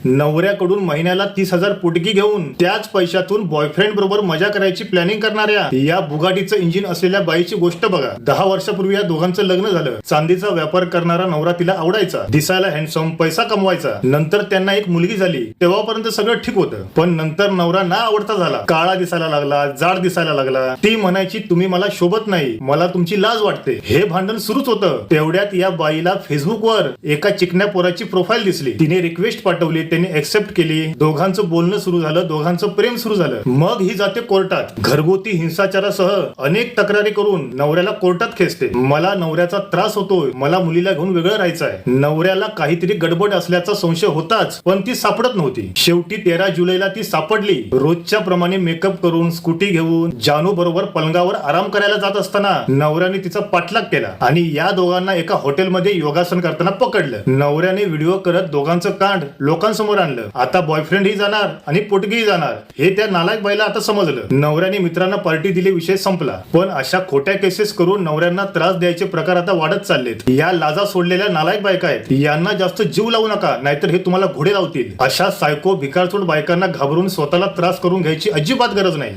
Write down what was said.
नवऱ्याकडून महिन्याला 30,000 पुटकी घेऊन त्याच पैशातून बॉयफ्रेंड बरोबर मजा करायची प्लॅनिंग करणाऱ्या या बुगाटीचं इंजिन असलेल्या बाईची गोष्ट बघा. 10 वर्षापूर्वी या दोघांचं लग्न झालं. चांदीचा व्यापार करणारा नवरा तिला आवडायचा, दिसायला हँडसम, पैसा कमवायचा. नंतर त्यांना एक मुलगी झाली. तेव्हापर्यंत सगळं ठीक होतं, पण नंतर नवरा ना आवडता झाला. काळा दिसायला लागला, जाड दिसायला लागला. ती म्हणायची तुम्ही मला शोभत नाही, मला तुमची लाज वाटते. हे भांडण सुरूच होतं. तेवढ्यात या बाईला फेसबुकवर एका चिकन्या पोराची प्रोफाईल दिसली. तिने रिक्वेस्ट पाठवली, त्यांनी एक्सेप्ट केली. दोघांचं बोलणं सुरू झालं, दोघांचं प्रेम सुरू झालं. मग ही जाते कोर्टात. घरगुती हिंसाचारासह अनेक तक्रारी करून नवऱ्याला कोर्टात खेचते. मला नवऱ्याचा त्रास होतोय, मला मुलीला घेऊन वेगळं राहायचं आहे. नवऱ्याला काहीतरी गडबड असल्याचा संशय होताच, पण ती सापडत नव्हती. शेवटी 13 जुलैला ती सापडली. रोजच्या प्रमाणे मेकअप करून स्कूटी घेऊन जानू बरोबर पलंगावर आराम करायला जात असताना नवऱ्याने तिचा पाठलाग केला आणि या दोघांना एका हॉटेलमध्ये योगासन करताना पकडलं. नवऱ्याने व्हिडिओ करत दोघांचं कांड लोकांसमोर आणलं. आता बॉयफ्रेंड ही जाणार आणि पोटगीही जाणार हे त्या नालायक बाईला आता समजलं. नवऱ्याने मित्रांना पार्टी दिली, विषय संपला. पण अशा खोट्या केसेस करून नवऱ्यांना त्रास द्यायचे प्रकार आता वाढत चाललेत. या लाजा सोडलेल्या नालायक बायका आहेत, यांना जास्त जीव लावू नका, नाहीतर हे तुम्हाला घोडे लावतील. अशा सायको भिकारचोट बायकांना घाबरून स्वतःला त्रास करून घ्यायची अजिबात गरज नाही.